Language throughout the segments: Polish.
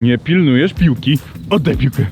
Nie pilnujesz piłki. Oddaj piłkę.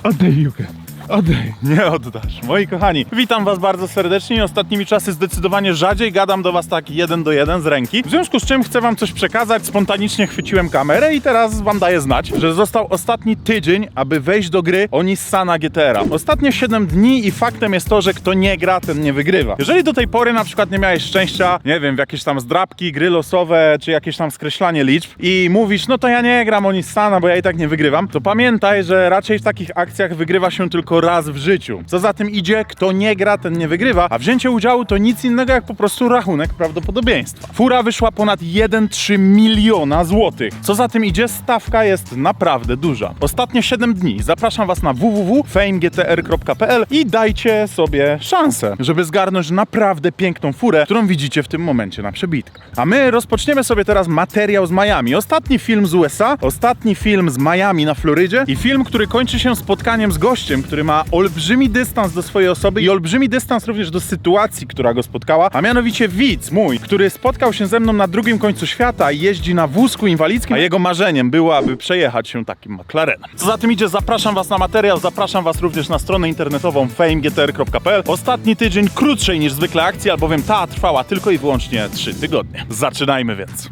Oddaj piłkę. Oddaj. Nie oddasz. Moi kochani, witam was bardzo serdecznie i ostatnimi czasy zdecydowanie rzadziej gadam do was tak 1 do 1 z ręki. W związku z czym chcę wam coś przekazać. Spontanicznie chwyciłem kamerę i teraz wam daję znać, że został ostatni tydzień, aby wejść do gry o Nissana GT-ra. Ostatnie 7 dni i faktem jest to, że kto nie gra, ten nie wygrywa. Jeżeli do tej pory na przykład nie miałeś szczęścia, nie wiem, w jakieś tam zdrabki, gry losowe, czy jakieś tam skreślanie liczb i mówisz, no to ja nie gram o Nissana, bo ja i tak nie wygrywam, to pamiętaj, że raczej w takich akcjach wygrywa się tylko raz w życiu. Co za tym idzie, kto nie gra, ten nie wygrywa, a wzięcie udziału to nic innego jak po prostu rachunek prawdopodobieństwa. Fura wyszła ponad 1,3 miliona złotych. Co za tym idzie, stawka jest naprawdę duża. Ostatnie 7 dni zapraszam was na www.famegtr.pl i dajcie sobie szansę, żeby zgarnąć naprawdę piękną furę, którą widzicie w tym momencie na przebitkach. A my rozpoczniemy sobie teraz materiał z Miami. Ostatni film z USA, ostatni film z Miami na Florydzie i film, który kończy się spotkaniem z gościem, który ma olbrzymi dystans do swojej osoby i olbrzymi dystans również do sytuacji, która go spotkała, a mianowicie widz mój, który spotkał się ze mną na drugim końcu świata i jeździ na wózku inwalidzkim, a jego marzeniem było, aby przejechać się takim McLarenem. Co za tym idzie, zapraszam was na materiał, zapraszam was również na stronę internetową famegtr.pl. Ostatni tydzień krótszej niż zwykle akcji, albowiem ta trwała tylko i wyłącznie 3 tygodnie. Zaczynajmy więc.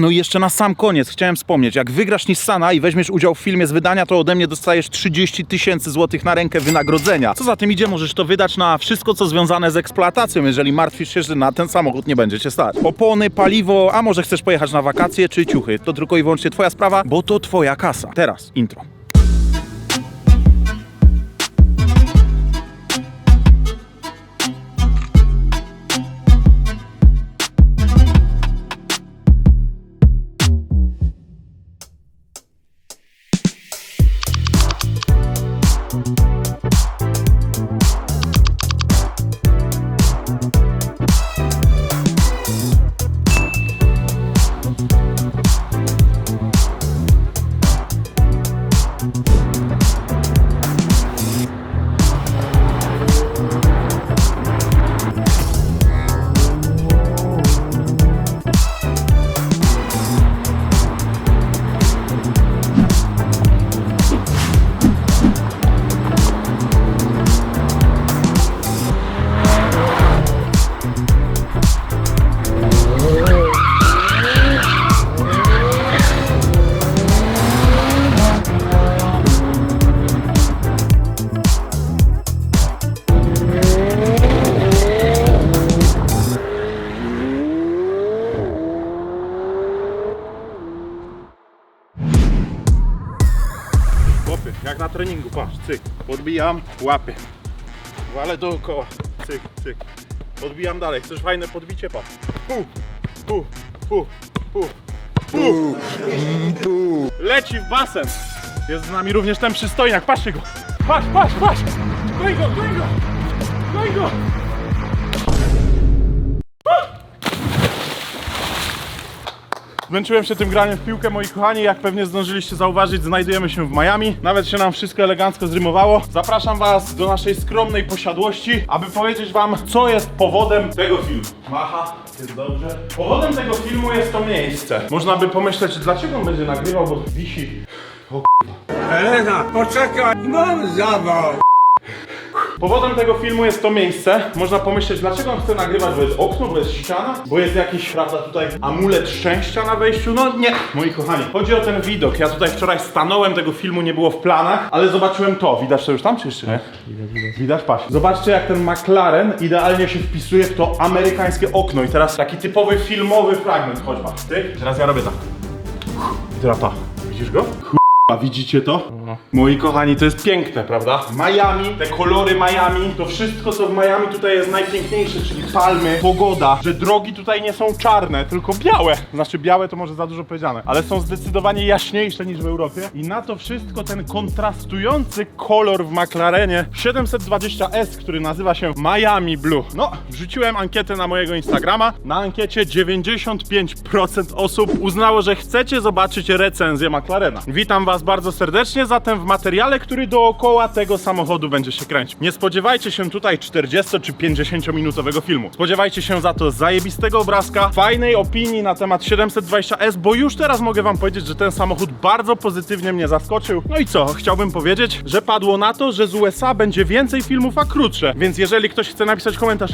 No i jeszcze na sam koniec chciałem wspomnieć, jak wygrasz Nissana i weźmiesz udział w filmie z wydania, to ode mnie dostajesz 30 000 złotych na rękę wynagrodzenia. Co za tym idzie, możesz to wydać na wszystko, co związane z eksploatacją, jeżeli martwisz się, że na ten samochód nie będzie cię stać. Opony, paliwo, a może chcesz pojechać na wakacje czy ciuchy, to tylko i wyłącznie twoja sprawa, bo to twoja kasa. Teraz intro. Jak na treningu, patrz, cyk, podbijam, łapię, walę dookoła, cyk, cyk, podbijam dalej, chcesz fajne podbicie, patrz, leci w basen, jest z nami również ten przystojniak, patrzcie go, patrz, goń go, Zmęczyłem się tym graniem w piłkę, moi kochani, jak pewnie zdążyliście zauważyć, znajdujemy się w Miami. Nawet się nam wszystko elegancko zrymowało. Zapraszam was do naszej skromnej posiadłości, aby powiedzieć wam, co jest powodem tego filmu. Macha, jest dobrze. Powodem tego filmu jest to miejsce. Można by pomyśleć, dlaczego on będzie nagrywał, bo wisi. Elena, poczekaj, mam zawał. Powodem tego filmu jest to miejsce. Można pomyśleć, dlaczego on chce nagrywać, bo jest okno, bo jest ściana, bo jest jakiś, prawda, tutaj amulet szczęścia na wejściu. No nie, moi kochani, chodzi o ten widok. Ja tutaj wczoraj stanąłem, tego filmu nie było w planach, ale zobaczyłem to. Widać to już tam, czy jeszcze nie? Widać, patrz. Zobaczcie, jak ten McLaren idealnie się wpisuje w to amerykańskie okno. I teraz taki typowy filmowy fragment. Chodź, patrz, ty. Teraz ja robię tak. I teraz ta. Widzisz go? A widzicie to? Moi kochani, to jest piękne, prawda? Miami, te kolory Miami, to wszystko co w Miami tutaj jest najpiękniejsze, czyli palmy, pogoda, że drogi tutaj nie są czarne, tylko białe. Znaczy białe to może za dużo powiedziane, ale są zdecydowanie jaśniejsze niż w Europie. I na to wszystko ten kontrastujący kolor w McLarenie 720S, który nazywa się Miami Blue. No, wrzuciłem ankietę na mojego Instagrama. Na ankiecie 95% osób uznało, że chcecie zobaczyć recenzję McLarena. Witam was was bardzo serdecznie, zatem w materiale, który dookoła tego samochodu będzie się kręcił. Nie spodziewajcie się tutaj 40 czy 50 minutowego filmu. Spodziewajcie się za to zajebistego obrazka, fajnej opinii na temat 720S, bo już teraz mogę wam powiedzieć, że ten samochód bardzo pozytywnie mnie zaskoczył. No i co? Chciałbym powiedzieć, że padło na to, że z USA będzie więcej filmów, a krótsze. Więc jeżeli ktoś chce napisać komentarz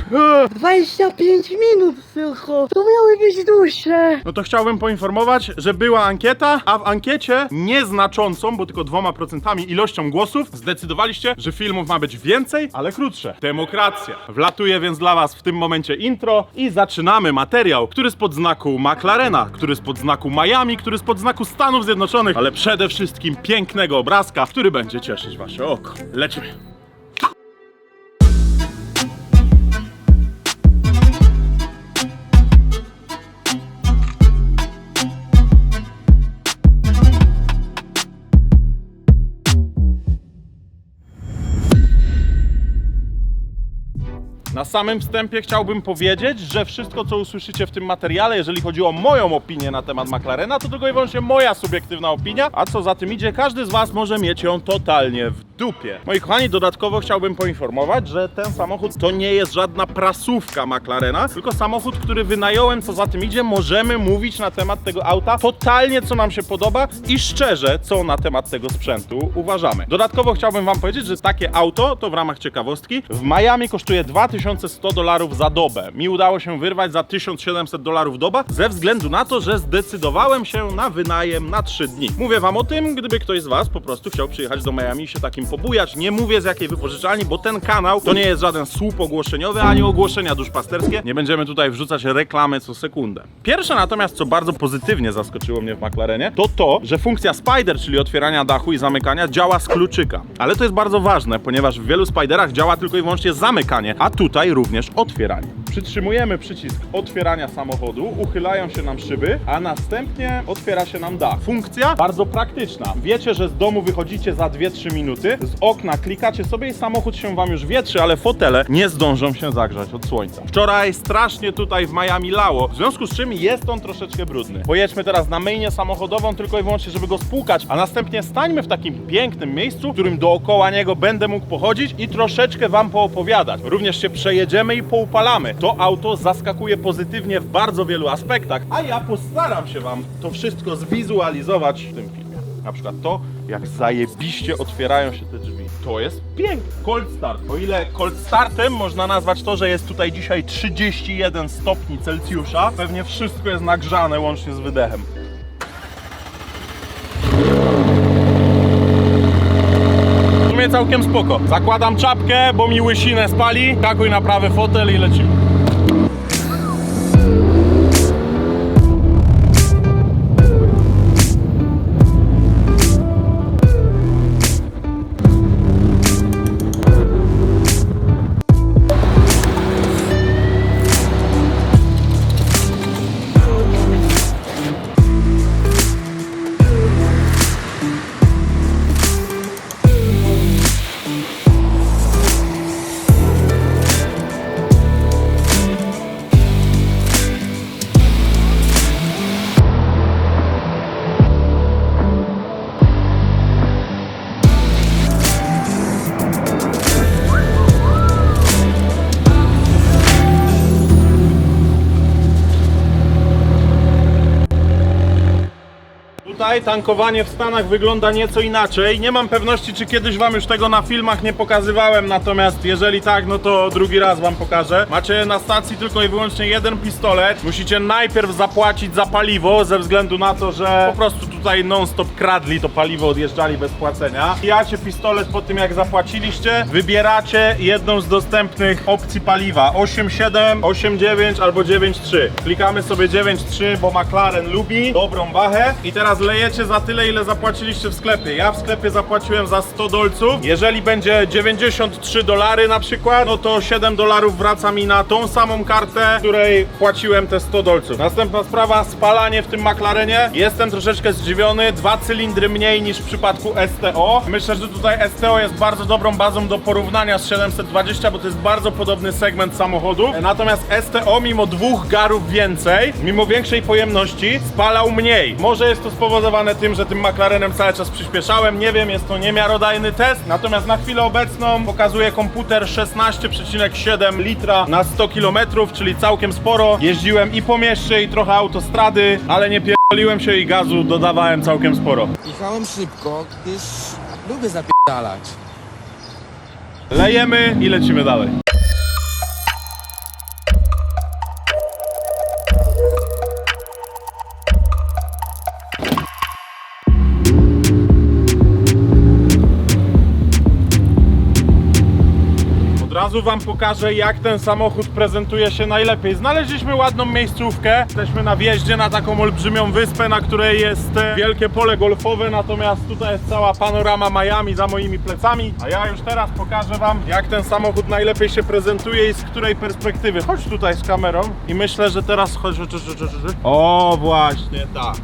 25 minut tylko, to miały być dłuższe. no to chciałbym poinformować, że była ankieta, a w ankiecie nieznaczącą, bo tylko 2% ilością głosów zdecydowaliście, że filmów ma być więcej, ale krótsze. Demokracja. Wlatuje więc dla was w tym momencie intro i zaczynamy materiał, który spod znaku McLarena, który spod znaku Miami, który spod znaku Stanów Zjednoczonych, ale przede wszystkim pięknego obrazka, który będzie cieszyć wasze oko. Lecimy. Na samym wstępie chciałbym powiedzieć, że wszystko, co usłyszycie w tym materiale, jeżeli chodzi o moją opinię na temat McLarena, to tylko i wyłącznie moja subiektywna opinia, a co za tym idzie, każdy z was może mieć ją totalnie w dupie. Moi kochani, dodatkowo chciałbym poinformować, że ten samochód to nie jest żadna prasówka McLarena, tylko samochód, który wynająłem, co za tym idzie, możemy mówić na temat tego auta totalnie, co nam się podoba i szczerze, co na temat tego sprzętu uważamy. Dodatkowo chciałbym wam powiedzieć, że takie auto, to w ramach ciekawostki, w Miami kosztuje $2100 za dobę. Mi udało się wyrwać za $1700 doba, ze względu na to, że zdecydowałem się na wynajem na 3 dni. Mówię wam o tym, gdyby ktoś z was po prostu chciał przyjechać do Miami i się takim pobujać. Nie mówię z jakiej wypożyczalni, bo ten kanał to nie jest żaden słup ogłoszeniowy, ani ogłoszenia duszpasterskie. Nie będziemy tutaj wrzucać reklamy co sekundę. Pierwsze natomiast, co bardzo pozytywnie zaskoczyło mnie w McLarenie, to to, że funkcja Spider, czyli otwierania dachu i zamykania, działa z kluczyka. Ale to jest bardzo ważne, ponieważ w wielu Spiderach działa tylko i wyłącznie zamykanie, a tutaj również otwieranie. Przytrzymujemy przycisk otwierania samochodu, uchylają się nam szyby, a następnie otwiera się nam dach. Funkcja bardzo praktyczna. Wiecie, że z domu wychodzicie za 2-3 minuty, z okna klikacie sobie i samochód się wam już wietrzy, ale fotele nie zdążą się zagrzać od słońca. Wczoraj strasznie tutaj w Miami lało, w związku z czym jest on troszeczkę brudny. Pojedźmy teraz na myjnię samochodową tylko i wyłącznie, żeby go spłukać, a następnie stańmy w takim pięknym miejscu, w którym dookoła niego będę mógł pochodzić i troszeczkę wam poopowiadać. Również się przejedziemy i poupalamy. To auto zaskakuje pozytywnie w bardzo wielu aspektach, a ja postaram się wam to wszystko zwizualizować w tym filmie. Na przykład to, jak zajebiście otwierają się te drzwi. To jest piękne. Cold start. O ile cold startem można nazwać to, że jest tutaj dzisiaj 31 stopni Celsjusza, pewnie wszystko jest nagrzane łącznie z wydechem. W sumie całkiem spoko. Zakładam czapkę, bo mi łysinę spali. Kakuj na prawy fotel i lecimy. Tutaj tankowanie w Stanach wygląda nieco inaczej. Nie mam pewności, czy kiedyś wam już tego na filmach nie pokazywałem, natomiast jeżeli tak, no to drugi raz wam pokażę. Macie na stacji tylko i wyłącznie jeden pistolet. Musicie najpierw zapłacić za paliwo, ze względu na to, że po prostu tutaj non-stop kradli to paliwo, odjeżdżali bez płacenia. Wbijacie pistolet po tym, jak zapłaciliście, wybieracie jedną z dostępnych opcji paliwa. 8,7, 8,9 albo 9,3. Klikamy sobie 9,3, bo McLaren lubi dobrą wachę i teraz lejecie za tyle, ile zapłaciliście w sklepie. Ja w sklepie zapłaciłem za $100. Jeżeli będzie $93 na przykład, no to $7 wraca mi na tą samą kartę, której płaciłem te $100. Następna sprawa, spalanie w tym McLarenie. Jestem troszeczkę zdziwiony, zdziwiony, 2 cylindry mniej niż w przypadku STO. Myślę, że tutaj STO jest bardzo dobrą bazą do porównania z 720, bo to jest bardzo podobny segment samochodu. Natomiast STO mimo 2 garów więcej, mimo większej pojemności, spalał mniej. Może jest to spowodowane tym, że tym McLarenem cały czas przyspieszałem, nie wiem, jest to niemiarodajny test. Natomiast na chwilę obecną pokazuje komputer 16,7 litra na 100 km, czyli całkiem sporo. Jeździłem i po mieście, i trochę autostrady, ale nie pierdoliłem się i gazu dodawałem całkiem sporo. Jechałem szybko, gdyż lubię zapierdalać. Lejemy i lecimy dalej. Od razu wam pokażę, jak ten samochód prezentuje się najlepiej. Znaleźliśmy ładną miejscówkę. Jesteśmy na wjeździe na taką olbrzymią wyspę, na której jest wielkie pole golfowe, natomiast tutaj jest cała panorama Miami za moimi plecami. A ja już teraz pokażę wam, jak ten samochód najlepiej się prezentuje i z której perspektywy. Chodź tutaj z kamerą i myślę, że teraz chodź. O, właśnie tak.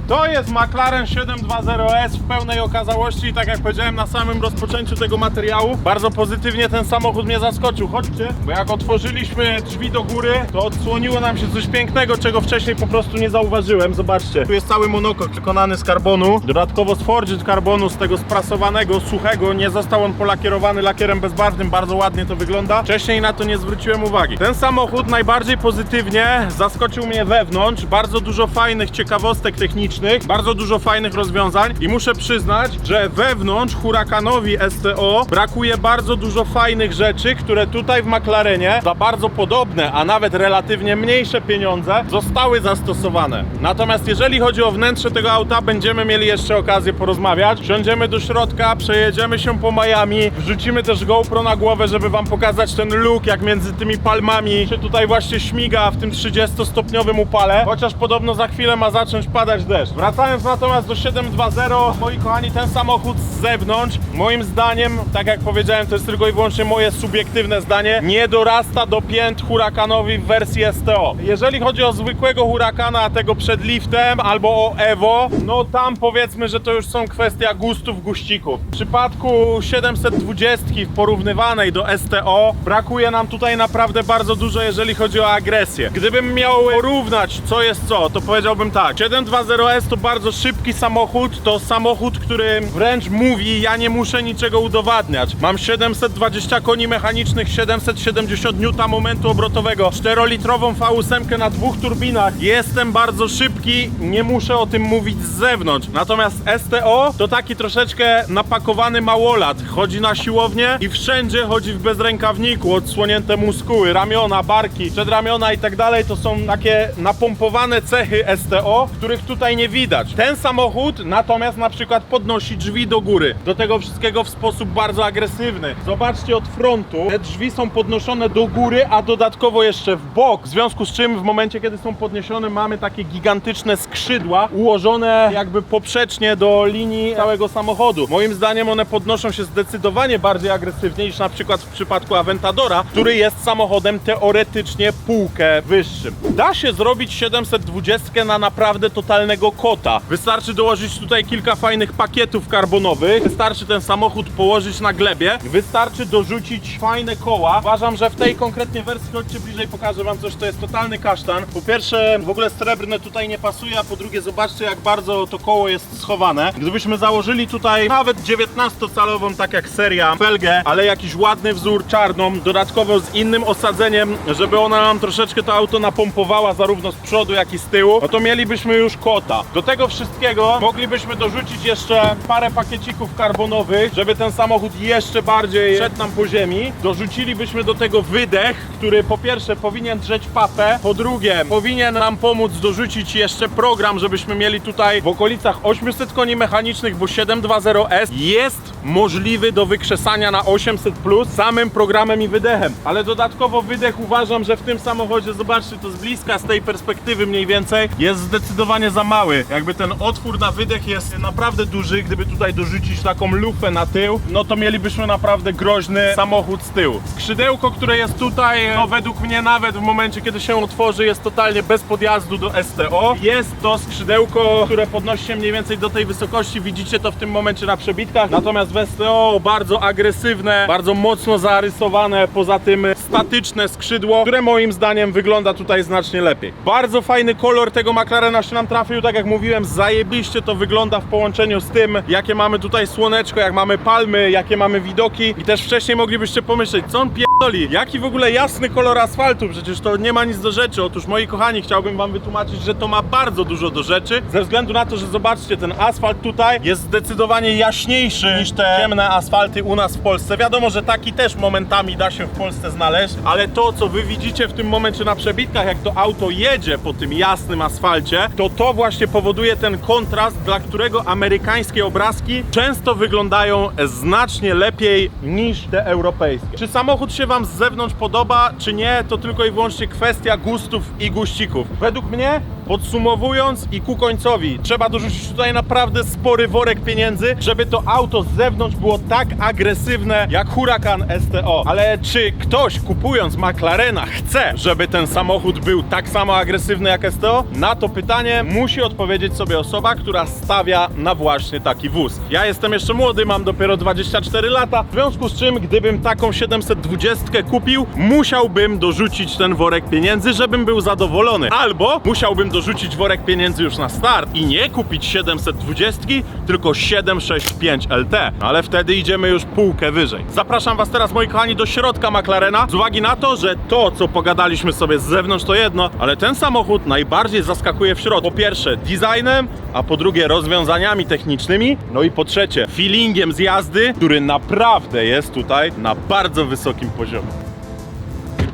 To jest McLaren 720S w pełnej okazałości i tak jak powiedziałem na samym rozpoczęciu tego materiału, bardzo pozytywnie ten samochód mnie zaskoczył. Chodźcie, bo jak otworzyliśmy drzwi do góry, to odsłoniło nam się coś pięknego, czego wcześniej po prostu nie zauważyłem. Zobaczcie, tu jest cały monokok wykonany z karbonu, dodatkowo z forged karbonu, z tego sprasowanego, suchego, nie został on polakierowany lakierem bezbarwnym, bardzo ładnie to wygląda. Wcześniej na to nie zwróciłem uwagi. Ten samochód najbardziej pozytywnie zaskoczył mnie wewnątrz, bardzo dużo fajnych ciekawostek technicznych, bardzo dużo fajnych rozwiązań i muszę przyznać, że wewnątrz Huracanowi STO brakuje bardzo dużo fajnych rzeczy, które tutaj w McLarenie za bardzo podobne, a nawet relatywnie mniejsze pieniądze zostały zastosowane. Natomiast jeżeli chodzi o wnętrze tego auta, będziemy mieli jeszcze okazję porozmawiać. Wsiądziemy do środka, przejedziemy się po Miami, wrzucimy też GoPro na głowę, żeby wam pokazać ten look, jak między tymi palmami się tutaj właśnie śmiga w tym 30-stopniowym upale, chociaż podobno za chwilę ma zacząć padać deszcz. Wracając natomiast do 720, moi kochani, ten samochód z zewnątrz, moim zdaniem, tak jak powiedziałem, to jest tylko i wyłącznie moje subiektywne zdanie, nie dorasta do pięt Huracanowi w wersji STO. Jeżeli chodzi o zwykłego Huracana, tego przed liftem, albo o Evo, no tam powiedzmy, że to już są kwestia gustów, guścików. W przypadku 720 porównywanej do STO brakuje nam tutaj naprawdę bardzo dużo, jeżeli chodzi o agresję. Gdybym miał porównać co jest co, to powiedziałbym tak, 720S to bardzo szybki samochód, to samochód, który wręcz mówi, ja nie muszę niczego udowadniać. Mam 720 koni mechanicznych, 770 Nm obrotowego, 4-litrową V8 na 2 turbinach. Jestem bardzo szybki, nie muszę o tym mówić z zewnątrz. Natomiast STO to taki troszeczkę napakowany małolat. Chodzi na siłownię i wszędzie chodzi w bezrękawniku, odsłonięte muskuły, ramiona, barki, przedramiona i tak dalej. To są takie napompowane cechy STO, których tutaj nie widać. Ten samochód natomiast na przykład podnosi drzwi do góry. Do tego wszystkiego w sposób bardzo agresywny. Zobaczcie od frontu, te drzwi są podnoszone do góry, a dodatkowo jeszcze w bok. W związku z czym w momencie, kiedy są podniesione, mamy takie gigantyczne skrzydła ułożone jakby poprzecznie do linii całego samochodu. Moim zdaniem one podnoszą się zdecydowanie bardziej agresywnie niż na przykład w przypadku Aventadora, który jest samochodem teoretycznie półkę wyższym. Da się zrobić 720 na naprawdę totalnego kota. Wystarczy dołożyć tutaj kilka fajnych pakietów karbonowych, wystarczy ten samochód położyć na glebie, wystarczy dorzucić fajne koła. Uważam, że w tej konkretnie wersji, chodźcie bliżej, pokażę wam coś, to jest totalny kasztan. Po pierwsze, w ogóle srebrne tutaj nie pasuje, a po drugie zobaczcie, jak bardzo to koło jest schowane. Gdybyśmy założyli tutaj nawet 19-calową, tak jak seria, felgę, ale jakiś ładny wzór czarną, dodatkowo z innym osadzeniem, żeby ona nam troszeczkę to auto napompowała zarówno z przodu, jak i z tyłu, no to mielibyśmy już kota. Do tego wszystkiego moglibyśmy dorzucić jeszcze parę pakiecików karbonowych, żeby ten samochód jeszcze bardziej szedł nam po ziemi. Dorzucilibyśmy do tego wydech, który po pierwsze powinien drzeć papę, po drugie powinien nam pomóc dorzucić jeszcze program, żebyśmy mieli tutaj w okolicach 800 koni mechanicznych, bo 720S jest możliwy do wykrzesania na 800+ samym programem i wydechem. Ale dodatkowo wydech uważam, że w tym samochodzie, zobaczcie to z bliska, z tej perspektywy mniej więcej, jest zdecydowanie za mały. Jakby ten otwór na wydech jest naprawdę duży, gdyby tutaj dorzucić dorzucić taką lufę na tył, no to mielibyśmy naprawdę groźny samochód z tyłu. Skrzydełko, które jest tutaj, no według mnie nawet w momencie, kiedy się otworzy, jest totalnie bez podjazdu do STO. Jest to skrzydełko, które podnosi się mniej więcej do tej wysokości, widzicie to w tym momencie na przebitkach, natomiast w STO bardzo agresywne, bardzo mocno zarysowane, poza tym statyczne skrzydło, które moim zdaniem wygląda tutaj znacznie lepiej. Bardzo fajny kolor tego McLarena się nam trafił, tak jak mówiłem, zajebiście to wygląda w połączeniu z tym, jakie mamy tutaj słoneczko, jak mamy palmy, jakie mamy widoki i też wcześniej moglibyście pomyśleć, co on pierdoli, jaki w ogóle jasny kolor asfaltu, przecież to nie ma nic do rzeczy. Otóż moi kochani, chciałbym wam wytłumaczyć, że to ma bardzo dużo do rzeczy, ze względu na to, że zobaczcie, ten asfalt tutaj jest zdecydowanie jaśniejszy niż te ciemne asfalty u nas w Polsce. Wiadomo, że taki też momentami da się w Polsce znaleźć, ale to, co wy widzicie w tym momencie na przebitkach, jak to auto jedzie po tym jasnym asfalcie, to właśnie powoduje ten kontrast, dla którego amerykańskie obrazki często wyglądają znacznie lepiej niż te europejskie. Czy samochód się wam z zewnątrz podoba, czy nie, to tylko i wyłącznie kwestia gustów i guścików. Według mnie, podsumowując i ku końcowi, trzeba dorzucić tutaj naprawdę spory worek pieniędzy, żeby to auto z zewnątrz było tak agresywne jak Huracan STO. Ale czy ktoś kupując McLarena chce, żeby ten samochód był tak samo agresywny jak STO? Na to pytanie musi odpowiedzieć sobie osoba, która stawia na właśnie taki wóz. Ja jestem jeszcze młody, mam dopiero 24 lata, w związku z czym, gdybym taką 720 kupił, musiałbym dorzucić ten worek pieniędzy, żebym był zadowolony. Albo musiałbym dorzucić worek pieniędzy już na start i nie kupić 720, tylko 765 LT. Ale wtedy idziemy już półkę wyżej. Zapraszam was teraz, moi kochani, do środka McLarena, z uwagi na to, że to, co pogadaliśmy sobie z zewnątrz, to jedno, ale ten samochód najbardziej zaskakuje w środku. Po pierwsze designem, a po drugie rozwiązaniami technicznymi, no i po trzecie feelingiem z jazdy, który naprawdę jest tutaj na bardzo wysokim poziomie.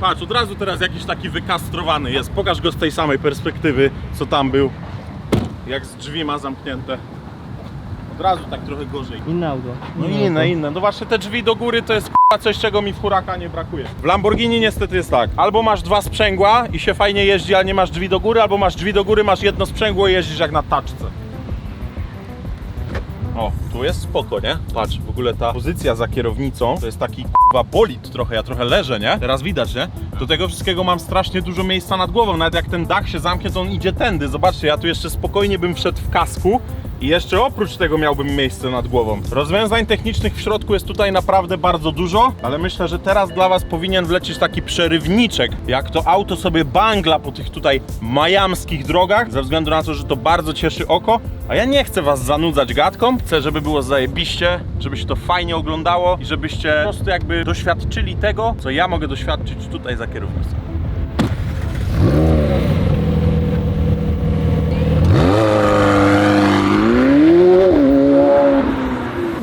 Patrz, od razu teraz jakiś taki wykastrowany jest. Pokaż go z tej samej perspektywy, co tam był. Jak z drzwi ma zamknięte. Od razu tak trochę gorzej. Inne auto. No inne. No właśnie te drzwi do góry to jest k***a coś, czego mi w Huracanie brakuje. W Lamborghini niestety jest tak. Albo masz dwa sprzęgła i się fajnie jeździ, ale nie masz drzwi do góry, albo masz drzwi do góry, masz jedno sprzęgło i jeździsz jak na taczce. O, tu jest spoko, nie? Patrz, w ogóle ta pozycja za kierownicą to jest taki k***a bolid trochę, ja trochę leżę, nie? Teraz widać, nie? Do tego wszystkiego mam strasznie dużo miejsca nad głową, nawet jak ten dach się zamknie, to on idzie tędy. Zobaczcie, ja tu jeszcze spokojnie bym wszedł w kasku i jeszcze oprócz tego miałbym miejsce nad głową. Rozwiązań technicznych w środku jest tutaj naprawdę bardzo dużo, ale myślę, że teraz dla was powinien wlecieć taki przerywniczek, jak to auto sobie bangla po tych tutaj majamskich drogach, ze względu na to, że to bardzo cieszy oko, a ja nie chcę was zanudzać gadką, chcę, żeby było zajebiście, żeby się to fajnie oglądało i żebyście po prostu jakby doświadczyli tego, co ja mogę doświadczyć tutaj za kierownicą.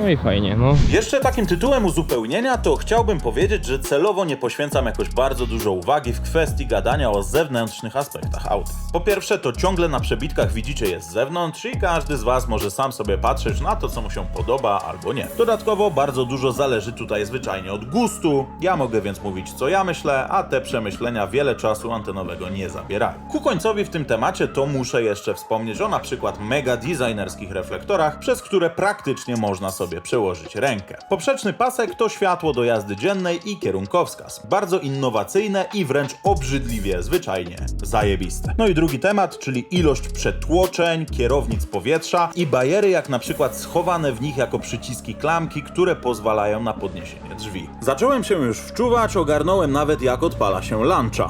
No i fajnie, no. Jeszcze takim tytułem uzupełnienia to chciałbym powiedzieć, że celowo nie poświęcam jakoś bardzo dużo uwagi w kwestii gadania o zewnętrznych aspektach auta. Po pierwsze, to ciągle na przebitkach widzicie je z zewnątrz i każdy z was może sam sobie patrzeć na to, co mu się podoba albo nie. Dodatkowo bardzo dużo zależy tutaj zwyczajnie od gustu. Ja mogę więc mówić, co ja myślę, a te przemyślenia wiele czasu antenowego nie zabierają. Ku końcowi w tym temacie to muszę jeszcze wspomnieć o na przykład mega designerskich reflektorach, przez które praktycznie można sobie przełożyć rękę. Poprzeczny pasek to światło do jazdy dziennej i kierunkowskaz. Bardzo innowacyjne i wręcz obrzydliwie, zwyczajnie zajebiste. No i drugi temat, czyli ilość przetłoczeń, kierownic powietrza i bariery, jak na przykład schowane w nich jako przyciski klamki, które pozwalają na podniesienie drzwi. Zacząłem się już wczuwać, ogarnąłem nawet jak odpala się launcha.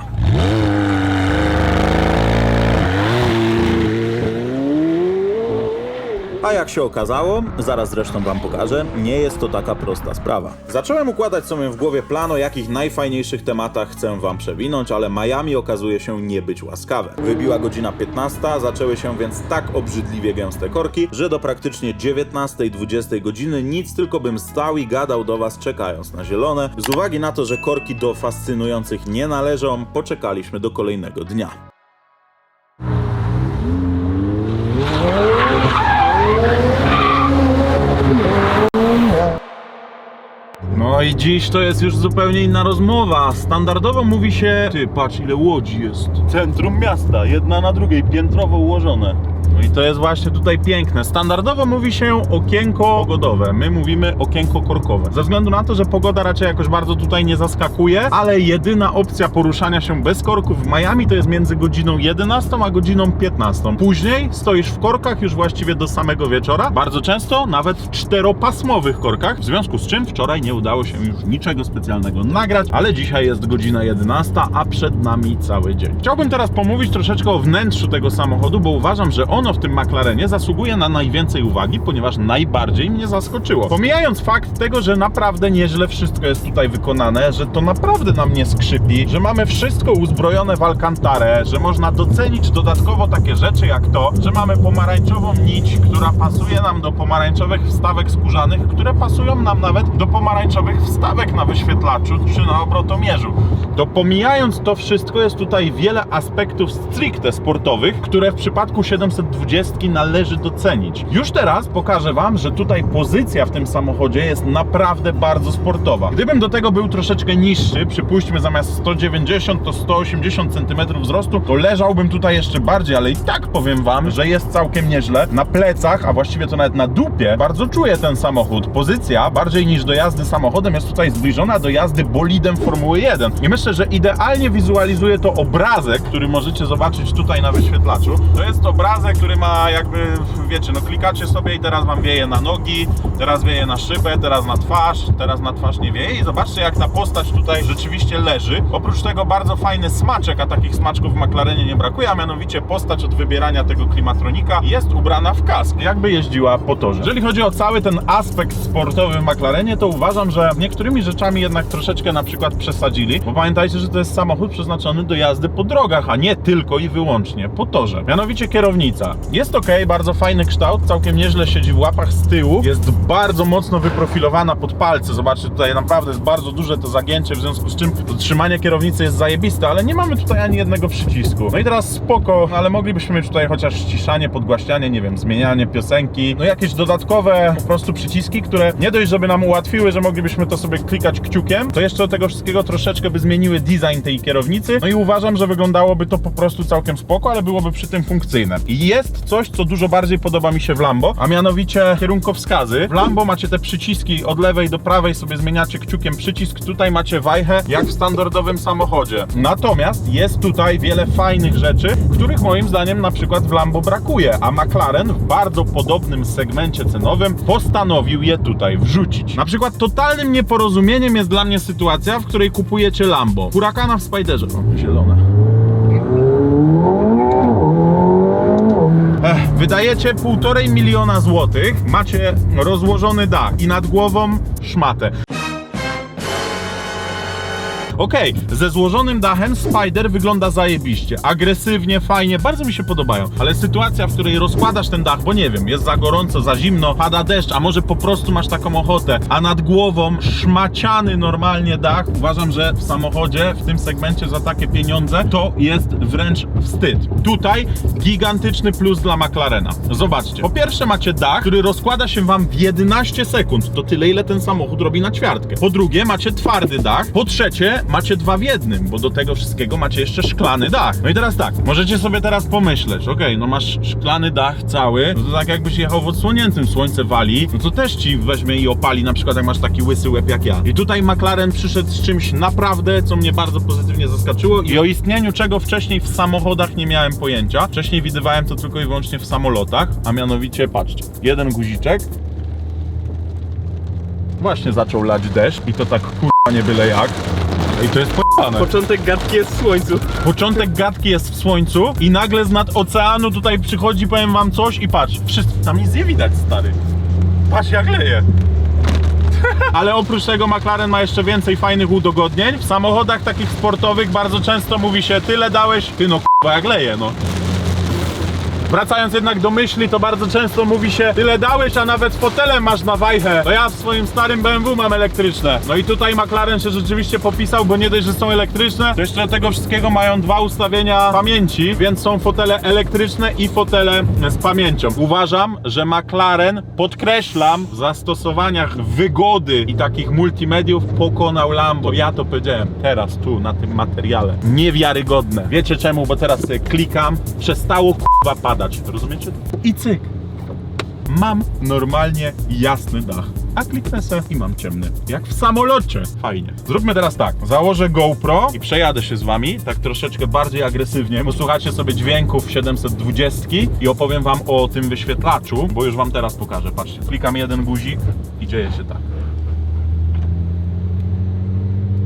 A jak się okazało, zaraz zresztą wam pokażę, nie jest to taka prosta sprawa. Zacząłem układać sobie w głowie plan, o jakich najfajniejszych tematach chcę wam przewinąć, ale Miami okazuje się nie być łaskawe. Wybiła godzina 15, zaczęły się więc tak obrzydliwie gęste korki, że do praktycznie 19-20 godziny nic, tylko bym stał i gadał do was, czekając na zielone. Z uwagi na to, że korki do fascynujących nie należą, poczekaliśmy do kolejnego dnia. No i dziś to jest już zupełnie inna rozmowa. Standardowo mówi się... Ty, patrz ile łodzi jest. Centrum miasta, jedna na drugiej, piętrowo ułożone. No i to jest właśnie tutaj piękne. Standardowo mówi się okienko pogodowe, my mówimy okienko korkowe. Ze względu na to, że pogoda raczej jakoś bardzo tutaj nie zaskakuje, ale jedyna opcja poruszania się bez korków w Miami to jest między godziną 11 a godziną 15. Później stoisz w korkach już właściwie do samego wieczora, bardzo często nawet w 4-pasmowych korkach, w związku z czym wczoraj nie udało się już niczego specjalnego nagrać, ale dzisiaj jest godzina 11, a przed nami cały dzień. Chciałbym teraz pomówić troszeczkę o wnętrzu tego samochodu, bo uważam, że ono w tym McLarenie zasługuje na najwięcej uwagi, ponieważ najbardziej mnie zaskoczyło. Pomijając fakt tego, że naprawdę nieźle wszystko jest tutaj wykonane, że to naprawdę nam nie skrzypi, że mamy wszystko uzbrojone w Alcantarę, że można docenić dodatkowo takie rzeczy jak to, że mamy pomarańczową nić, która pasuje nam do pomarańczowych wstawek skórzanych, które pasują nam nawet do pomarańczowych wstawek na wyświetlaczu czy na obrotomierzu. To pomijając to wszystko, jest tutaj wiele aspektów stricte sportowych, które w przypadku 720 należy docenić. Już teraz pokażę Wam, że tutaj pozycja w tym samochodzie jest naprawdę bardzo sportowa. Gdybym do tego był troszeczkę niższy, przypuśćmy zamiast 190 to 180 cm wzrostu, to leżałbym tutaj jeszcze bardziej, ale i tak powiem Wam, że jest całkiem nieźle. Na plecach, a właściwie to nawet na dupie, bardzo czuję ten samochód. Pozycja, bardziej niż do jazdy samochodem, jest tutaj zbliżona do jazdy bolidem Formuły 1. I myślę, że idealnie wizualizuje to obrazek, który możecie zobaczyć tutaj na wyświetlaczu. To jest obrazek, który ma jakby, wiecie, no klikacie sobie i teraz Wam wieje na nogi, teraz wieje na szybę, teraz na twarz nie wieje i zobaczcie, jak ta postać tutaj rzeczywiście leży. Oprócz tego bardzo fajny smaczek, a takich smaczków w McLarenie nie brakuje, a mianowicie postać od wybierania tego klimatronika jest ubrana w kask, jakby jeździła po torze. Jeżeli chodzi o cały ten aspekt sportowy w McLarenie, to uważam, że niektórymi rzeczami jednak troszeczkę na przykład przesadzili, bo pamiętajcie, że to jest samochód przeznaczony do jazdy po drogach, a nie tylko i wyłącznie po torze. Mianowicie kierownica. Jest ok, bardzo fajny kształt, całkiem nieźle siedzi w łapach z tyłu, jest bardzo mocno wyprofilowana pod palce. Zobaczcie, tutaj naprawdę jest bardzo duże to zagięcie, w związku z czym trzymanie kierownicy jest zajebiste, ale nie mamy tutaj ani jednego przycisku. No i teraz spoko, ale moglibyśmy mieć tutaj chociaż ściszanie, podgłaśnianie, nie wiem, zmienianie piosenki, no jakieś dodatkowe po prostu przyciski, które nie dość, żeby nam ułatwiły, że moglibyśmy to sobie klikać kciukiem, to jeszcze do tego wszystkiego troszeczkę by zmieniły design tej kierownicy, no i uważam, że wyglądało to po prostu całkiem spoko, ale byłoby przy tym funkcyjne. I jest coś, co dużo bardziej podoba mi się w Lambo, a mianowicie kierunkowskazy. W Lambo macie te przyciski od lewej do prawej, sobie zmieniacie kciukiem przycisk, tutaj macie wajchę, jak w standardowym samochodzie. Natomiast jest tutaj wiele fajnych rzeczy, których moim zdaniem na przykład w Lambo brakuje, a McLaren w bardzo podobnym segmencie cenowym postanowił je tutaj wrzucić. Na przykład totalnym nieporozumieniem jest dla mnie sytuacja, w której kupujecie Lambo. Huracana w Spiderze. O, zielone. Wydajecie 1,5 miliona złotych, macie rozłożony dach i nad głową szmatę. Okej, ze złożonym dachem Spider wygląda zajebiście, agresywnie, fajnie, bardzo mi się podobają, ale sytuacja, w której rozkładasz ten dach, bo nie wiem, jest za gorąco, za zimno, pada deszcz, a może po prostu masz taką ochotę, a nad głową szmaciany normalnie dach, uważam, że w samochodzie, w tym segmencie za takie pieniądze, to jest wręcz wstyd. Tutaj gigantyczny plus dla McLarena. Zobaczcie, po pierwsze macie dach, który rozkłada się Wam w 11 sekund, to tyle, ile ten samochód robi na ćwiartkę. Po drugie macie twardy dach, po trzecie macie 2 w 1, bo do tego wszystkiego macie jeszcze szklany dach. No i teraz tak, możecie sobie teraz pomyśleć, okej, no masz szklany dach cały, no to tak jakbyś jechał w odsłoniętym, słońce wali, no to też ci weźmie i opali, na przykład jak masz taki łysy łeb jak ja. I tutaj McLaren przyszedł z czymś naprawdę, co mnie bardzo pozytywnie zaskoczyło i o istnieniu czego wcześniej w samochodach nie miałem pojęcia. Wcześniej widywałem to tylko i wyłącznie w samolotach, a mianowicie, patrzcie, jeden guziczek, właśnie zaczął lać deszcz i to tak kurwa nie byle jak. I to jest pojebane. Początek gadki jest w słońcu. Początek gadki jest w słońcu i nagle z nad oceanu tutaj przychodzi, powiem wam coś i patrz, tam nic nie widać, stary. Patrz jak leje. Ale oprócz tego McLaren ma jeszcze więcej fajnych udogodnień. W samochodach takich sportowych bardzo często mówi się, tyle dałeś, ty no k***a jak leje, no. Wracając jednak do myśli, to bardzo często mówi się, tyle dałeś, a nawet fotelem masz na wajchę. No ja w swoim starym BMW mam elektryczne. No i tutaj McLaren się rzeczywiście popisał, bo nie dość, że są elektryczne, to jeszcze do tego wszystkiego mają 2 ustawienia pamięci, więc są fotele elektryczne i fotele z pamięcią. Uważam, że McLaren, podkreślam, w zastosowaniach wygody i takich multimediów pokonał Lambo. Ja to powiedziałem teraz tu, na tym materiale. Niewiarygodne. Wiecie czemu? Bo teraz sobie klikam, przestało k***a padać, rozumiecie? I cyk. Mam normalnie jasny dach. A kliknę se i mam ciemny. Jak w samolocie. Fajnie. Zróbmy teraz tak. Założę GoPro i przejadę się z wami tak troszeczkę bardziej agresywnie. Posłuchacie sobie dźwięków 720 i opowiem wam o tym wyświetlaczu, bo już wam teraz pokażę. Patrzcie. Klikam jeden guzik i dzieje się tak.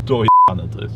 Dojebane to jest.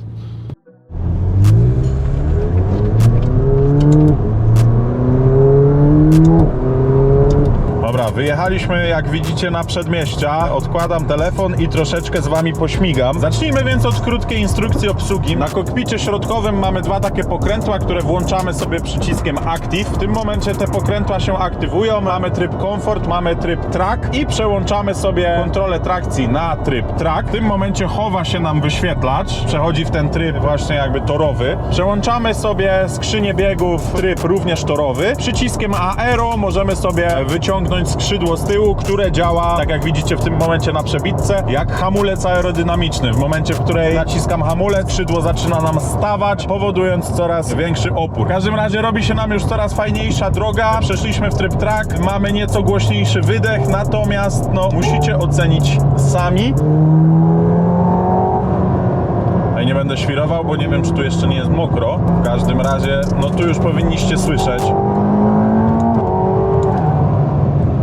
Dobra, wyjechaliśmy jak widzicie na przedmieścia. Odkładam telefon i troszeczkę z wami pośmigam. Zacznijmy więc od krótkiej instrukcji obsługi. Na kokpicie środkowym mamy dwa takie pokrętła, które włączamy sobie przyciskiem Active. W tym momencie te pokrętła się aktywują. Mamy tryb Comfort, mamy tryb Track i przełączamy sobie kontrolę trakcji na tryb Track. W tym momencie chowa się nam wyświetlacz. Przechodzi w ten tryb właśnie jakby torowy. Przełączamy sobie skrzynię biegów w tryb również torowy. Przyciskiem Aero możemy sobie wyciągnąć skrzydło z tyłu, które działa, tak jak widzicie w tym momencie na przebitce, jak hamulec aerodynamiczny. W momencie, w której naciskam hamulec, skrzydło zaczyna nam stawać, powodując coraz większy opór. W każdym razie robi się nam już coraz fajniejsza droga. Przeszliśmy w tryb track, mamy nieco głośniejszy wydech, natomiast no, musicie ocenić sami. Nie będę świrował, bo nie wiem, czy tu jeszcze nie jest mokro. W każdym razie, no tu już powinniście słyszeć.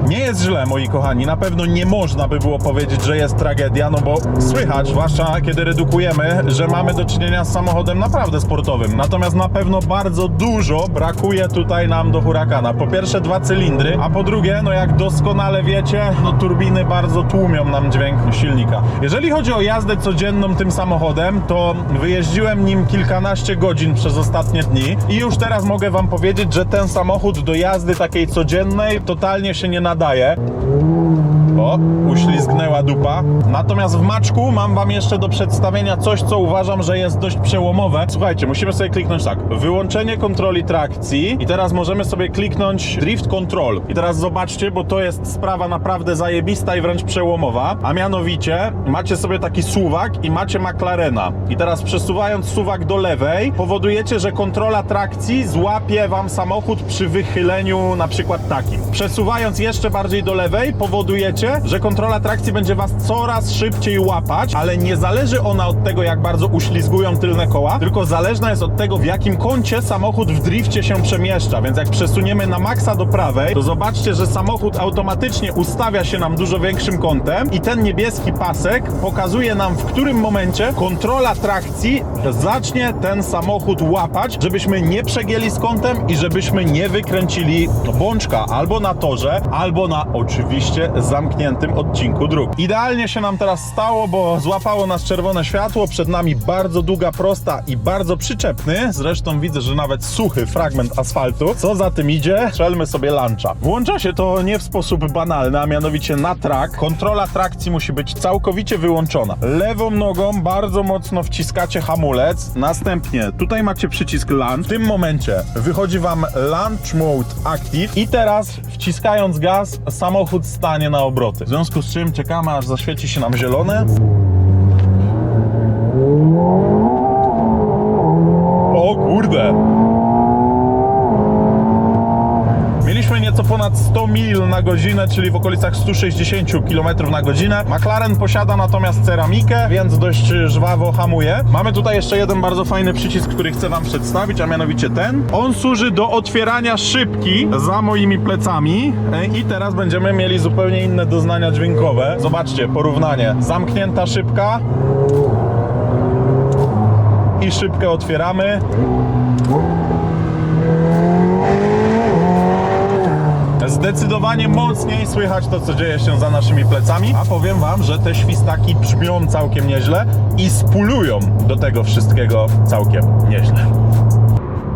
Nie jest źle, moi kochani, na pewno nie można by było powiedzieć, że jest tragedia, no bo słychać, zwłaszcza kiedy redukujemy, że mamy do czynienia z samochodem naprawdę sportowym. Natomiast na pewno bardzo dużo brakuje tutaj nam do Huracana. Po pierwsze 2 cylindry, a po drugie, no jak doskonale wiecie, no turbiny bardzo tłumią nam dźwięk silnika. Jeżeli chodzi o jazdę codzienną tym samochodem, to wyjeździłem nim kilkanaście godzin przez ostatnie dni i już teraz mogę wam powiedzieć, że ten samochód do jazdy takiej codziennej totalnie się nie nadaje. O, uślizgnęła dupa. Natomiast w maczku mam wam jeszcze do przedstawienia coś, co uważam, że jest dość przełomowe. Słuchajcie, musimy sobie kliknąć tak. Wyłączenie kontroli trakcji i teraz możemy sobie kliknąć Drift Control. I teraz zobaczcie, bo to jest sprawa naprawdę zajebista i wręcz przełomowa. A mianowicie macie sobie taki suwak i macie McLarena. I teraz przesuwając suwak do lewej, powodujecie, że kontrola trakcji złapie wam samochód przy wychyleniu na przykład takim. Przesuwając jeszcze bardziej do lewej, powodujecie, że kontrola trakcji będzie was coraz szybciej łapać, ale nie zależy ona od tego, jak bardzo uślizgują tylne koła, tylko zależna jest od tego, w jakim kącie samochód w drifcie się przemieszcza. Więc jak przesuniemy na maksa do prawej, to zobaczcie, że samochód automatycznie ustawia się nam dużo większym kątem i ten niebieski pasek pokazuje nam, w którym momencie kontrola trakcji zacznie ten samochód łapać, żebyśmy nie przegięli z kątem i żebyśmy nie wykręcili bączka albo na torze, albo na oczywiście zamkniętym odcinku dróg. Idealnie się nam teraz stało, bo złapało nas czerwone światło, przed nami bardzo długa prosta i bardzo przyczepny, zresztą widzę, że nawet suchy fragment asfaltu. Co za tym idzie? Strzelmy sobie luncha. Włącza się to nie w sposób banalny, a mianowicie na track. Kontrola trakcji musi być całkowicie wyłączona. Lewą nogą bardzo mocno wciskacie hamulec, następnie tutaj macie przycisk lunch. W tym momencie wychodzi wam Launch Mode Active i teraz wciskając gaz, samochód stanie na obroty. W związku z czym czekamy, aż zaświeci się nam zielone. O kurde! Mieliśmy nieco ponad 100 mil na godzinę, czyli w okolicach 160 km na godzinę. McLaren posiada natomiast ceramikę, więc dość żwawo hamuje. Mamy tutaj jeszcze jeden bardzo fajny przycisk, który chcę wam przedstawić, a mianowicie ten. On służy do otwierania szybki za moimi plecami i teraz będziemy mieli zupełnie inne doznania dźwiękowe. Zobaczcie, porównanie. Zamknięta szybka i szybkę otwieramy. Zdecydowanie mocniej słychać to, co dzieje się za naszymi plecami, a powiem wam, że te świstaki brzmią całkiem nieźle i spulują do tego wszystkiego całkiem nieźle.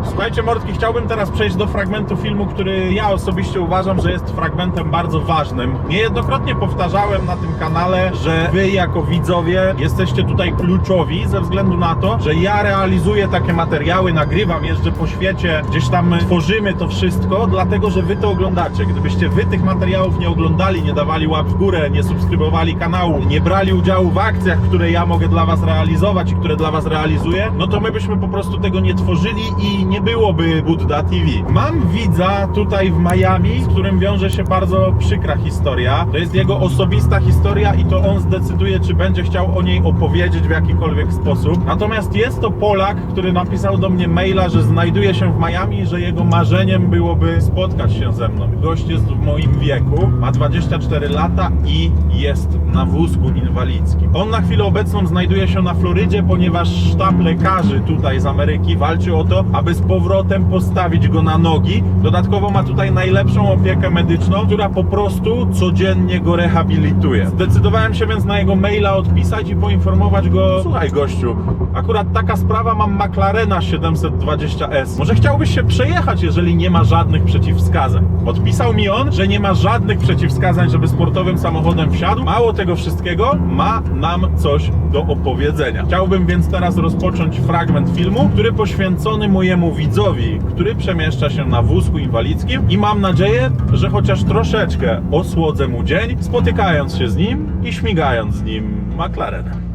Słuchajcie, mordki, chciałbym teraz przejść do fragmentu filmu, który ja osobiście uważam, że jest fragmentem bardzo ważnym. Niejednokrotnie powtarzałem na tym kanale, że wy jako widzowie jesteście tutaj kluczowi ze względu na to, że ja realizuję takie materiały, nagrywam, jeżdżę po świecie, gdzieś tam tworzymy to wszystko, dlatego że wy to oglądacie. Gdybyście wy tych materiałów nie oglądali, nie dawali łap w górę, nie subskrybowali kanału, nie brali udziału w akcjach, które ja mogę dla was realizować i które dla was realizuję, no to my byśmy po prostu tego nie tworzyli i nie byłoby Budda TV. Mam widza tutaj w Miami, z którym wiąże się bardzo przykra historia. To jest jego osobista historia i to on zdecyduje, czy będzie chciał o niej opowiedzieć w jakikolwiek sposób. Natomiast jest to Polak, który napisał do mnie maila, że znajduje się w Miami, że jego marzeniem byłoby spotkać się ze mną. Gość jest w moim wieku, ma 24 lata i jest na wózku inwalidzkim. On na chwilę obecną znajduje się na Florydzie, ponieważ sztab lekarzy tutaj z Ameryki walczy o to, aby z powrotem postawić go na nogi. Dodatkowo ma tutaj najlepszą opiekę medyczną, która po prostu codziennie go rehabilituje. Zdecydowałem się więc na jego maila odpisać i poinformować go: słuchaj gościu, akurat taka sprawa, mam McLarena 720S. Może chciałbyś się przejechać, jeżeli nie ma żadnych przeciwwskazań. Odpisał mi on, że nie ma żadnych przeciwwskazań, żeby sportowym samochodem wsiadł. Mało tego wszystkiego, ma nam coś do opowiedzenia. Chciałbym więc teraz rozpocząć fragment filmu, który poświęcony mojemu widzowi, który przemieszcza się na wózku inwalidzkim, i mam nadzieję, że chociaż troszeczkę osłodzę mu dzień, spotykając się z nim i śmigając z nim McLarenem.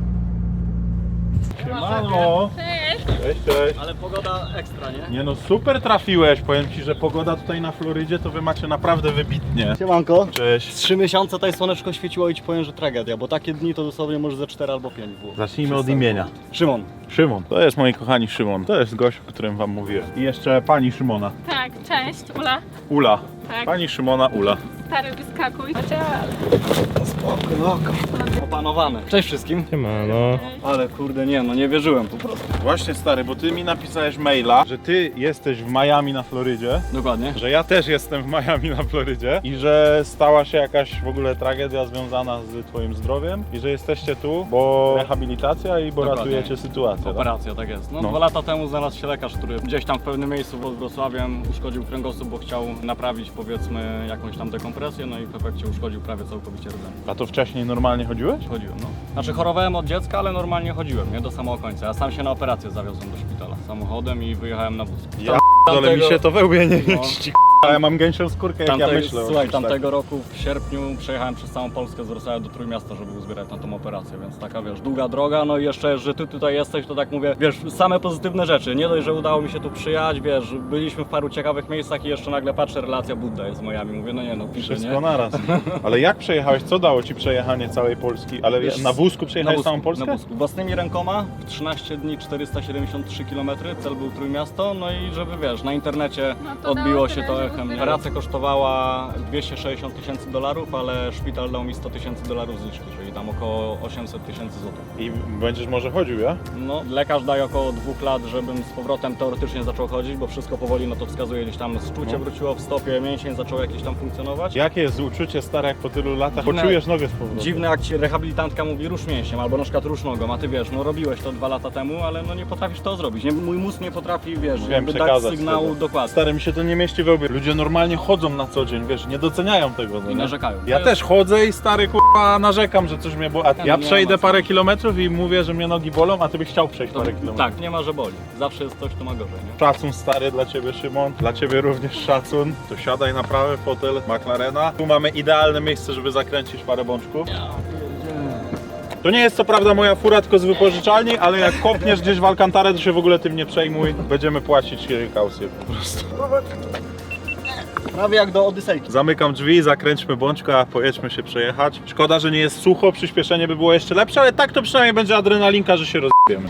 Siemano! Cześć. Ale pogoda ekstra, nie? Nie no, super trafiłeś. Powiem ci, że pogoda tutaj na Florydzie to wy macie naprawdę wybitnie. Siemanko. Cześć. 3 miesiące tutaj słoneczko świeciło i ci powiem, że tragedia, bo takie dni to dosłownie może ze 4 albo 5 było. Zacznijmy od imienia. Szymon. Szymon. To jest, moi kochani, Szymon. To jest gość, o którym wam mówiłem. I jeszcze pani Szymona. Tak, cześć, Ula. Ula. Tak. Pani Szymona Ula. Stary, wyskakuj. Spoko. Opanowane. Cześć wszystkim. Siemano. Ale kurde nie, no nie wierzyłem po prostu. Właśnie, stary, bo ty mi napisałeś maila, że ty jesteś w Miami na Florydzie, Dokładnie. że ja też jestem w Miami na Florydzie i że stała się jakaś w ogóle tragedia związana z twoim zdrowiem i że jesteście tu, bo rehabilitacja i bo Dokładnie. ratujecie sytuację. Tak? Operacja, tak jest. No, No. 2 lata temu znalazł się lekarz, który gdzieś tam w pewnym miejscu pod Wrocławiem uszkodził kręgosłup, bo chciał naprawić, powiedzmy, jakąś tam dekompresję, no i w efekcie uszkodził prawie całkowicie rdzeń. A to wcześniej normalnie chodziłeś? Chodziłem, no. Znaczy chorowałem od dziecka, ale normalnie chodziłem, nie do samego końca. Ja sam się na operację zawiozłem do szpitala samochodem i wyjechałem na wózku. Ja ale mi się to we łbie nie No. mieści. A ja mam gęsią skórkę, jak ja myślę. o Słuchaj, czymś tamtego roku w sierpniu przejechałem przez całą Polskę z Wrocławia do Trójmiasta, żeby uzbierać na tą operację, więc taka, wiesz, długa droga, no i jeszcze, że ty tutaj jesteś, to tak mówię, wiesz, same pozytywne rzeczy. Nie dość, że udało mi się tu przyjechać, wiesz, byliśmy w paru ciekawych miejscach i jeszcze nagle patrzę, relacja Budda jest z Miami, mówię, no nie, no piszę, Wszystko nie? naraz. Ale jak przejechałeś? Co dało ci przejechanie całej Polski? Ale Wiesz, na wózku przejechałeś całą Polskę? Na wózku. Własnymi rękoma, w 13 dni 473 km, cel był Trójmiasto, no i żeby, wiesz, na internecie No to odbiło dało się tyle, to żeby echem. Nie? wyjechać. Operacja kosztowała $260,000, ale szpital dał mi $100,000 zniżki, czyli tam około 800,000 złotych. I będziesz może chodził, ja? No, lekarz daje około 2 lat, żebym z powrotem teoretycznie zaczął chodzić, bo wszystko powoli na to wskazuje, gdzieś tam szczucie wróciło w stopie, mięsień zaczął jakieś tam funkcjonować. Jakie jest uczucie, stare, jak po tylu latach Dziwne- poczujesz nogę z powrotem? Dziwne, jak ci rehabilitantka mówi rusz mięsiem albo na przykład rusz nogą, a ty wiesz, no robiłeś to 2 lata temu, ale no nie potrafisz to zrobić. Nie, mój mózg nie potrafi, wiesz, Wiem, jakby dać przekazać sygnału tego. dokładnie. Stary, mi się to nie mieści we łbie. Ludzie normalnie chodzą na co dzień, wiesz, nie doceniają tego. No I nie? narzekają. Ja To też chodzę i stary kurwa narzekam, że coś mnie boli. A ja nie przejdę ma co. parę kilometrów i mówię, że mnie nogi bolą, a ty byś chciał przejść parę kilometrów. Tak, nie ma, że boli. Zawsze jest coś, kto ma gorzej, nie? Szacun stary dla ciebie, Szymon. Dla ciebie również szacun. To siadaj na prawy fotel McLarena. Tu mamy idealne miejsce, żeby zakręcić parę bączków. To nie jest co prawda moja fura, tylko z wypożyczalni, ale jak kopniesz gdzieś w Alcantarę, to się w ogóle tym nie przejmuj. Będziemy płacić kaucję po prostu. Prawie jak do Odysejki. Zamykam drzwi, zakręćmy bączka, a pojedźmy się przejechać. Szkoda, że nie jest sucho, przyspieszenie by było jeszcze lepsze, ale tak to przynajmniej będzie adrenalinka, że się rozbiemy.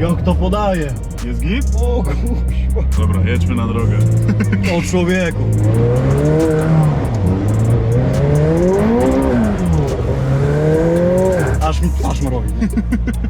Jak to podaje? Jest git? O kurwa. Dobra, jedźmy na drogę. O człowieku. Aż mi twarz mrowi.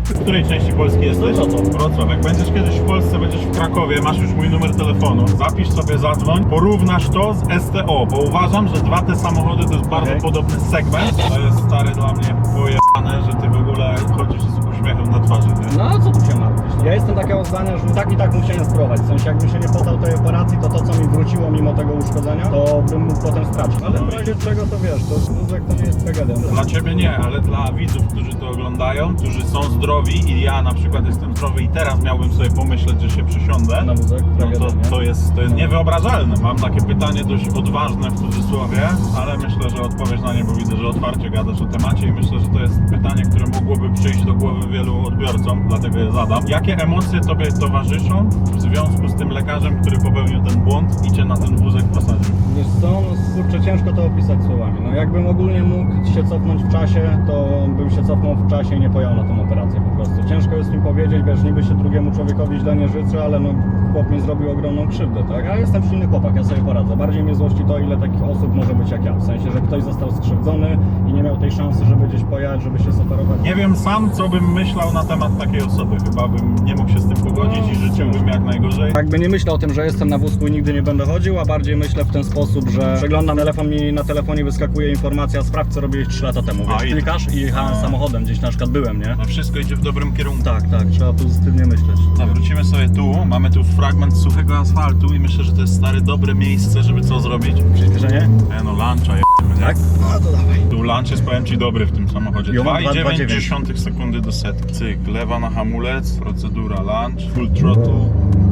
W której części Polski jesteś? Wrocław. Jak będziesz kiedyś w Polsce, będziesz w Krakowie, masz już mój numer telefonu, zapisz sobie, zadzwoń, porównasz to z STO, bo uważam, że dwa te samochody to jest bardzo podobny segment. To jest stary dla mnie pojebane, że ty w ogóle chodzisz z uśmiechem na twarzy, nie? No a co tu się martwić? Ja jestem takiego zdania, że tak i tak muszę nie spróbować. W sensie jakbym się nie poddał tej operacji, to co mi wróciło mimo tego uszkodzenia, to bym mógł potem stracić. Ale w razie czego to wiesz, to wózek to nie jest tragedia. Dla ciebie nie, ale dla widzów, którzy to oglądają, którzy są zdrowi i ja na przykład jestem zdrowy i teraz miałbym sobie pomyśleć, że się przysiądę, Na wózek no tragedia, nie? to jest niewyobrażalne. Mam takie pytanie dość odważne w cudzysłowie, ale myślę, że odpowiesz na nie, bo widzę, że otwarcie gadasz o temacie i myślę, że to jest pytanie, które mogłoby przyjść do głowy wielu odbiorcom, dlatego je zadam. Jakie emocje tobie towarzyszą w związku z tym lekarzem, który popełnił ten błąd i cię na ten wózek posadził? Wiesz co, no kurczę, ciężko to opisać słowami. No jakbym ogólnie mógł się cofnąć w czasie, to bym się cofnął w czasie i nie pojechał na tą operację po prostu. Ciężko jest mi powiedzieć, wiesz, niby się drugiemu człowiekowi źle nie życzę, ale no chłop mi zrobił ogromną krzywdę, tak? A jestem silny chłopak, ja sobie poradzę. Bardziej mnie złości to, ile takich osób może być jak ja. W sensie, że ktoś został skrzywdzony i nie miał tej szansy, żeby gdzieś pojechać, żeby się zoperować. Nie wiem sam, co bym myślał na temat takiej osoby. Chyba bym nie mógł się z tym pogodzić i życzyłbym jak najgorzej. Jakby nie myślę o tym, że jestem na wózku i nigdy nie będę chodził, a bardziej myślę w ten sposób, że przeglądam telefon i na telefonie wyskakuje informacja, sprawdź co robiłeś 3 lata temu. Wiesz, i- klikasz i jechałem samochodem, gdzieś na przykład byłem, nie? No wszystko idzie w dobrym kierunku. Tak, trzeba pozytywnie myśleć. Wrócimy sobie tu, mamy tu fragment suchego asfaltu i myślę, że to jest stare, dobre miejsce, żeby co zrobić? Przyspieszenie? No luncha jemy, Tak? No to dawaj. Tu lunch jest, powiem ci, dobry w tym samochodzie. Jo, 2,9 sekundy do setki. Cyk, lewa na hamulec, procedura lunch, full throttle.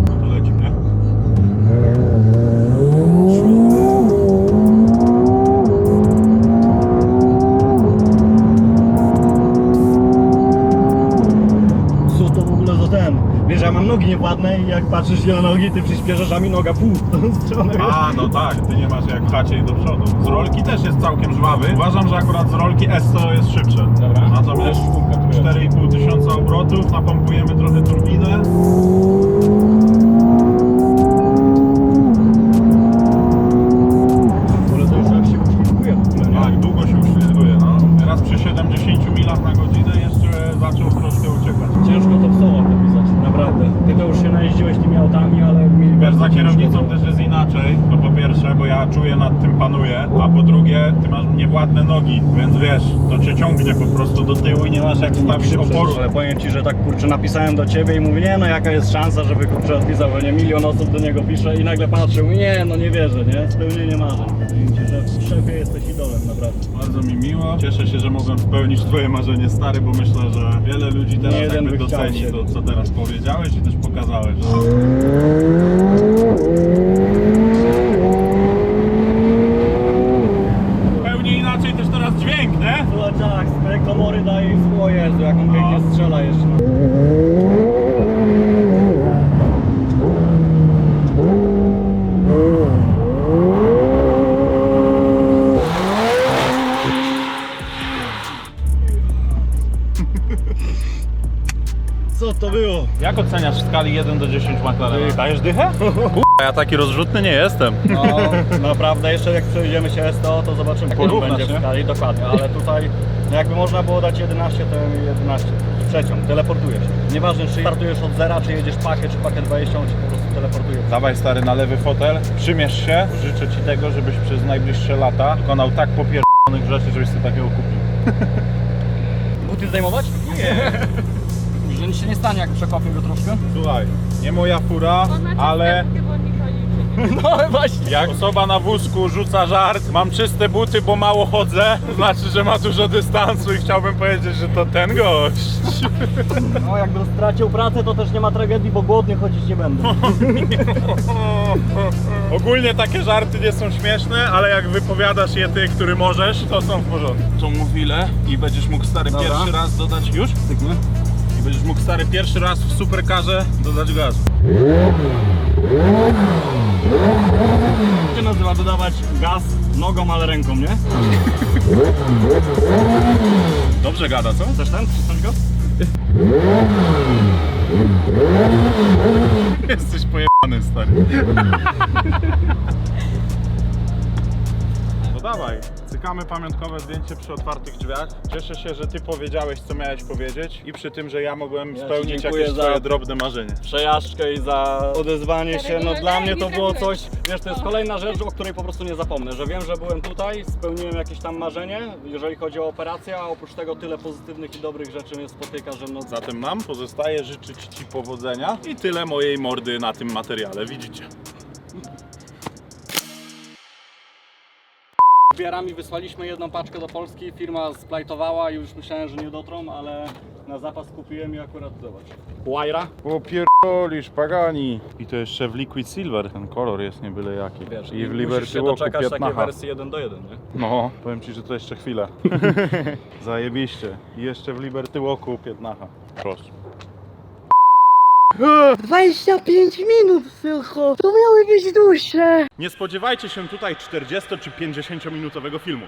No to leci, nie? Co to w ogóle za ten? Wiesz, ja mam nogi niewładne i jak patrzysz się na nogi, ty przyspieszasz, a mi noga pół. A, no tak, ty nie masz jak w chacie i do przodu. Z rolki też jest całkiem żwawy. Uważam, że akurat z rolki S100 jest szybsze. Dobra. Natomiast 4,5 tysiąca obrotów, napompujemy trochę turbinę. Ale to już jak się uśmiechuje w ogóle, nie? Tak, długo się uślizguje, no. Teraz przy 70 milach na godzinę jeszcze zaczął troszkę uciekać. Ciężko to w słowo napisać, naprawdę. Ty to już się najeździłeś tymi autami, ale mi Wiesz, bardzo za kierownicą ciężko. też jest inaczej, to po pierwsze, bo ja czuję nad tym panuję, a po drugie, ty masz niewładne nogi, więc wiesz, to cię ciągnie po prostu do tyłu i nie masz jak stawić oporu. Ale powiem ci, że tak kurczę napisałem do ciebie i mówię, nie no jaka jest szansa, żeby kurczę odpisał, bo nie milion osób do niego pisze i nagle patrzył, nie no nie wierzę, nie? Spełnienie marzeń. Powiem ci, że w szefie jesteś idolem, naprawdę. Bardzo mi miło, cieszę się, że mogłem spełnić twoje marzenie, stary, bo myślę, że wiele ludzi teraz Nie jeden jakby by chciał doceni się. to, co teraz powiedziałeś i też pokazałeś. Zupełnie inaczej też teraz dźwięk, nie? Słuchaj, tak, z tej komory daje swoje, Jezu, jak on pięknie strzela jeszcze. Co to było? Jak oceniasz w skali 1 do 10 McLarena? Dajesz dychę? Ja taki rozrzutny nie jestem. No naprawdę, jeszcze jak przejdziemy się S100, to zobaczymy, jak to Porównasz, będzie nie? w skali, dokładnie, ale tutaj no jakby można było dać 11, to 11. Przeciąg, teleportujesz się. Nieważne, czy startujesz od zera, czy jedziesz pakę, czy pakę 20, on ci po prostu teleportuje. Dawaj stary na lewy fotel, przymierz się. Życzę ci tego, żebyś przez najbliższe lata dokonał tak popierdonych rzeczy, żebyś sobie takiego kupił. Buty zdejmować? Nie. Że nic się nie stanie, jak przekopię go troszkę. Słuchaj, nie moja fura, ale Bo nie chodzi. No właśnie. jak osoba na wózku rzuca żart, mam czyste buty, bo mało chodzę, to znaczy, że ma dużo dystansu i chciałbym powiedzieć, że to ten gość. No jakbym stracił pracę, to też nie ma tragedii, bo głodny chodzić nie będę. Ogólnie takie żarty nie są śmieszne, ale jak wypowiadasz je ty, który możesz, to są w porządku. Tą mowilę i będziesz mógł stary Dobra. pierwszy raz dodać już? Stykmy. I będziesz mógł stary pierwszy raz w superkarze dodać gazu. To się nazywa dodawać gaz nogą, ale ręką, nie? Dobrze gada, co? Chcesz ten? Przycisnąć go? Jesteś pojebany, stary. No dawaj. Cykamy pamiątkowe zdjęcie przy otwartych drzwiach. Cieszę się, że ty powiedziałeś, co miałeś powiedzieć i przy tym, że ja mogłem Ja ci spełnić dziękuję jakieś za- twoje drobne marzenie. Przejażdżkę i za odezwanie się, no dla mnie to było coś, wiesz, to jest kolejna rzecz, o której po prostu nie zapomnę, że wiem, że byłem tutaj, spełniłem jakieś tam marzenie, jeżeli chodzi o operację, a oprócz tego tyle pozytywnych i dobrych rzeczy mnie spotyka, że no Zatem nam pozostaje życzyć ci powodzenia i tyle mojej mordy na tym materiale, widzicie. Zbierami wysłaliśmy jedną paczkę do Polski, firma splajtowała i już myślałem, że nie dotrą, ale na zapas kupiłem i akurat zobacz. Wajra. Popierdolisz, pagani. I to jeszcze w Liquid Silver, ten kolor jest nie byle jaki. Wiesz, I w musisz Liberty się Walku doczekać takiej piętnacha. wersji 1:1, nie? No, powiem ci, że to jeszcze chwilę. Zajebiście. I jeszcze w Liberty Walku piętnacha. Proszę. 25 minut tylko. To miały być dłuższe. Nie spodziewajcie się tutaj 40 czy 50 minutowego filmu.